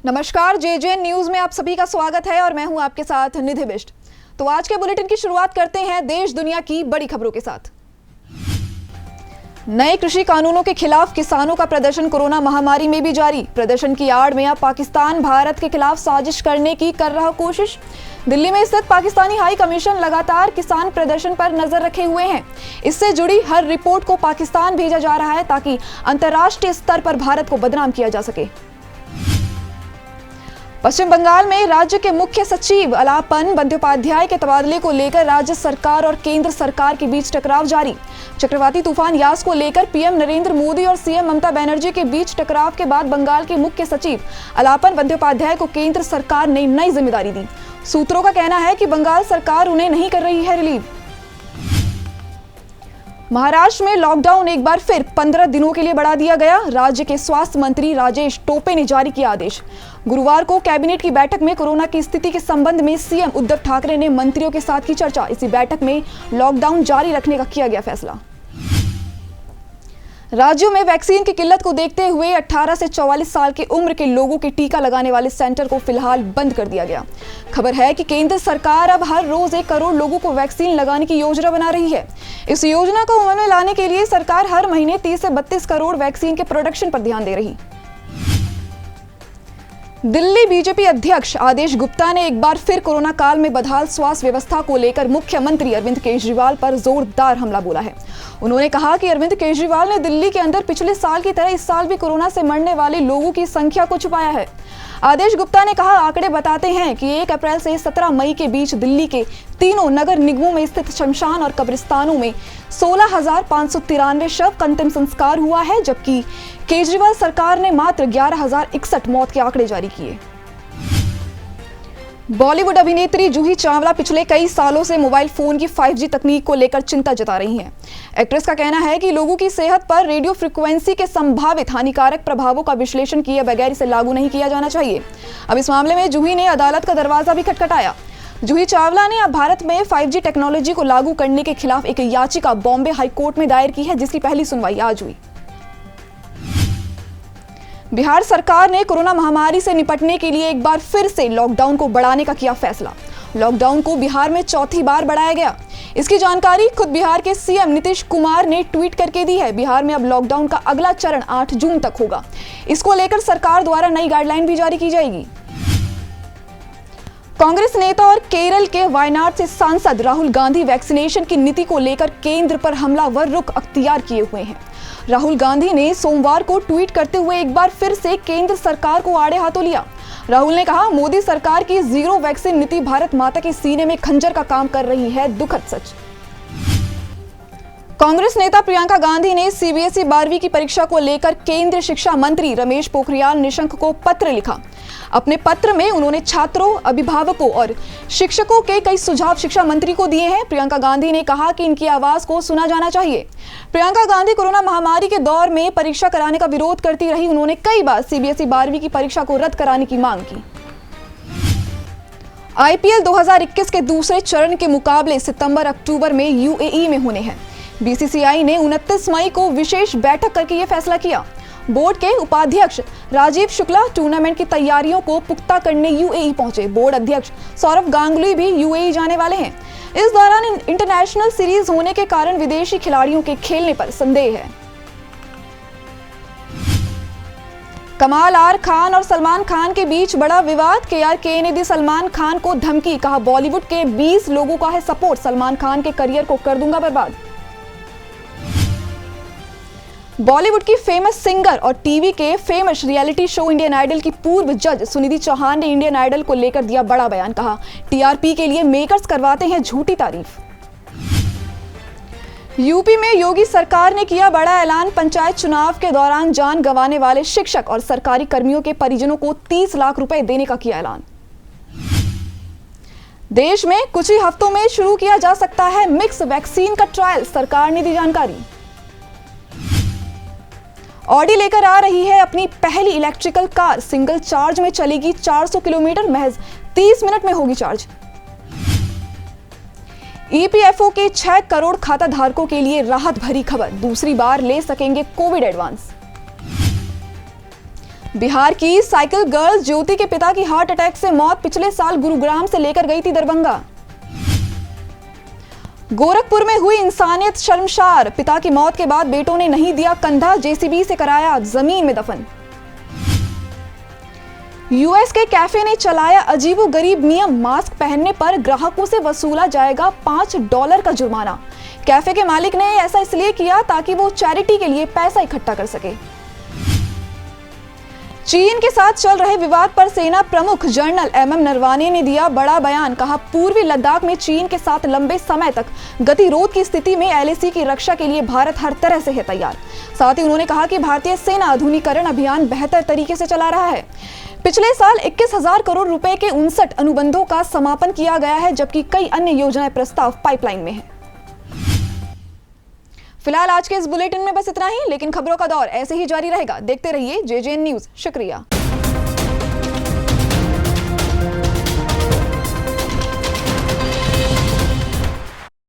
नमस्कार, जे न्यूज में आप सभी का स्वागत है और मैं हूं आपके साथ निधि बिष्ट। तो आज के बुलेटिन की शुरुआत करते हैं देश दुनिया की बड़ी खबरों के साथ। नए कृषि कानूनों के खिलाफ किसानों का प्रदर्शन कोरोना महामारी में भी जारी। प्रदर्शन की आड़ में अब पाकिस्तान भारत के खिलाफ साजिश करने की कर रहा कोशिश। दिल्ली में स्थित पाकिस्तानी हाई कमीशन लगातार किसान प्रदर्शन पर नजर रखे हुए हैं। इससे जुड़ी हर रिपोर्ट को पाकिस्तान भेजा जा रहा है ताकि अंतर्राष्ट्रीय स्तर पर भारत को बदनाम किया जा सके। पश्चिम बंगाल में राज्य के मुख्य सचिव अलापन बंदोपाध्याय के तबादले को लेकर राज्य सरकार और केंद्र सरकार के बीच टकराव जारी। चक्रवाती तूफान यास को लेकर पीएम नरेंद्र मोदी और सीएम ममता बनर्जी के बीच टकराव के बाद बंगाल के मुख्य सचिव अलापन बंदोपाध्याय को केंद्र सरकार ने नई जिम्मेदारी दी। सूत्रों का कहना है कि बंगाल सरकार उन्हें नहीं कर रही है रिलीव। महाराष्ट्र में लॉकडाउन एक बार फिर 15 दिनों के लिए बढ़ा दिया गया। राज्य के स्वास्थ्य मंत्री राजेश टोपे ने जारी किया आदेश। गुरुवार को कैबिनेट की बैठक में कोरोना की स्थिति के संबंध में सीएम उद्धव ठाकरे ने मंत्रियों के साथ की चर्चा। इसी बैठक में लॉकडाउन जारी रखने का किया गया फैसला। राज्यों में वैक्सीन की किल्लत को देखते हुए 18 से 44 साल की उम्र के लोगों के टीका लगाने वाले सेंटर को फिलहाल बंद कर दिया गया। खबर है कि केंद्र सरकार अब हर रोज 1 करोड़ लोगों को वैक्सीन लगाने की योजना बना रही है। इस योजना को अमल में लाने के लिए सरकार हर महीने 30 से 32 करोड़ वैक्सीन के प्रोडक्शन पर ध्यान दे रही। दिल्ली बीजेपी अध्यक्ष आदेश गुप्ता ने एक बार फिर कोरोना काल में बदहाल स्वास्थ्य व्यवस्था को लेकर मुख्यमंत्री अरविंद केजरीवाल पर जोरदार हमला बोला है। उन्होंने कहा कि अरविंद केजरीवाल ने दिल्ली के अंदर पिछले साल की तरह इस साल भी कोरोना से मरने वाले लोगों की संख्या को छुपाया है। आदेश गुप्ता ने कहा, आंकड़े बताते हैं कि 1 अप्रैल से 17 मई के बीच दिल्ली के तीनों नगर निगमों में स्थित शमशान और कब्रिस्तानों में 16,593 शव का अंतिम संस्कार हुआ है, जबकि केजरीवाल सरकार ने मात्र 11,061 मौत के आंकड़े जारी किए। बॉलीवुड अभिनेत्री जूही चावला पिछले कई सालों से मोबाइल फोन की 5G तकनीक को लेकर चिंता जता रही हैं। एक्ट्रेस का कहना है कि लोगों की सेहत पर रेडियो फ्रीक्वेंसी के संभावित हानिकारक प्रभावों का विश्लेषण किए बगैर इसे लागू नहीं किया जाना चाहिए। अब इस मामले में जूही ने अदालत का दरवाजा भी खटखटाया। जूही चावला ने अब भारत में 5G टेक्नोलॉजी को लागू करने के खिलाफ एक याचिका बॉम्बे हाईकोर्ट में दायर की है, जिसकी पहली सुनवाई आज हुई। बिहार सरकार ने कोरोना महामारी से निपटने के लिए एक बार फिर से लॉकडाउन को बढ़ाने का किया फैसला। लॉकडाउन को बिहार में चौथी बार बढ़ाया गया। इसकी जानकारी खुद बिहार के सीएम नीतीश कुमार ने ट्वीट करके दी है। बिहार में अब लॉकडाउन का अगला चरण 8 जून तक होगा। इसको लेकर सरकार द्वारा नई गाइडलाइन भी जारी की जाएगी। कांग्रेस नेता और केरल के वायनाड से सांसद राहुल गांधी वैक्सीनेशन की नीति को लेकर केंद्र पर हमलावर रुख अख्तियार किए हुए हैं। राहुल गांधी ने सोमवार को ट्वीट करते हुए एक बार फिर से केंद्र सरकार को आड़े हाथों लिया। राहुल ने कहा, मोदी सरकार की जीरो वैक्सीन नीति भारत माता के सीने में खंजर का काम कर रही है। दुखद सच। कांग्रेस नेता प्रियंका गांधी ने सीबीएसई 12वीं की परीक्षा को लेकर केंद्रीय शिक्षा मंत्री रमेश पोखरियाल निशंक को पत्र लिखा। अपने पत्र में उन्होंने छात्रों, अभिभावकों और शिक्षकों के कई सुझाव शिक्षा मंत्री को दिए हैं। प्रियंका गांधी ने कहा कि इनकी आवाज को सुना जाना चाहिए। प्रियंका गांधी कोरोना महामारी के दौर में परीक्षा कराने का विरोध करती रही। उन्होंने कई बार सीबीएसई 12वीं की परीक्षा को रद्द कराने की मांग की। आईपीएल 2021 के दूसरे चरण के मुकाबले सितंबर-अक्टूबर में यूएई में होने हैं। बीसीसीआई ने 29 मई को विशेष बैठक करके यह फैसला किया। बोर्ड के उपाध्यक्ष राजीव शुक्ला टूर्नामेंट की तैयारियों को पुख्ता करने यूएई पहुंचे। बोर्ड अध्यक्ष सौरव गांगुली भी यूएई जाने वाले हैं। इस दौरान इंटरनेशनल सीरीज होने के कारण विदेशी खिलाड़ियों के खेलने पर संदेह है। कमाल आर खान और सलमान खान के बीच बड़ा विवाद। केआरके ने दी सलमान खान को धमकी। कहा, बॉलीवुड के 20 लोगों का है सपोर्ट, सलमान खान के करियर को कर दूंगा बर्बाद। बॉलीवुड की फेमस सिंगर और टीवी के famous reality show Indian Idol की पूर्व जज सुनिधि चौहान ने इंडियन आइडल को लेकर दिया बड़ा बयान। कहा, टीआरपी के लिए मेकर्स करवाते हैं झूठी तारीफ। यूपी में योगी सरकार ने किया बड़ा ऐलान। पंचायत चुनाव के दौरान जान गंवाने वाले शिक्षक और सरकारी कर्मियों के परिजनों को 30 लाख रुपए देने का किया ऐलान। देश में कुछ ही हफ्तों में शुरू किया जा सकता है मिक्स वैक्सीन का ट्रायल, सरकार ने दी जानकारी। ऑडी लेकर आ रही है अपनी पहली इलेक्ट्रिकल कार। सिंगल चार्ज में चलेगी 400 किलोमीटर, महज 30 मिनट में होगी चार्ज। ईपीएफओ के 6 करोड़ खाता धारकों के लिए राहत भरी खबर। दूसरी बार ले सकेंगे कोविड एडवांस। बिहार की साइकिल गर्ल ज्योति के पिता की हार्ट अटैक से मौत, पिछले साल गुरुग्राम से लेकर गई थी दरभंगा। गोरखपुर में हुई इंसानियत शर्मसार, पिता की मौत के बाद बेटों ने नहीं दिया कंधा, जेसीबी से कराया जमीन में दफन। यूएस के कैफे ने चलाया अजीबोगरीब नियम, मास्क पहनने पर ग्राहकों से वसूला जाएगा $5 का जुर्माना। कैफे के मालिक ने ऐसा इसलिए किया ताकि वो चैरिटी के लिए पैसा इकट्ठा कर सके। चीन के साथ चल रहे विवाद पर सेना प्रमुख जनरल एमएम नरवाने ने दिया बड़ा बयान, कहा पूर्वी लद्दाख में चीन के साथ लंबे समय तक गतिरोध की स्थिति में एलएसी की रक्षा के लिए भारत हर तरह से है तैयार। साथ ही उन्होंने कहा कि भारतीय सेना आधुनिकीकरण अभियान बेहतर तरीके से चला रहा है। पिछले साल 21,000 करोड़ रुपए के 59 अनुबंधों का समापन किया गया है, जबकि कई अन्य योजनाएं प्रस्ताव पाइपलाइन में है। फिलहाल आज के इस बुलेटिन में बस इतना ही, लेकिन खबरों का दौर ऐसे ही जारी रहेगा। देखते रहिए जेजेएन न्यूज़। शुक्रिया।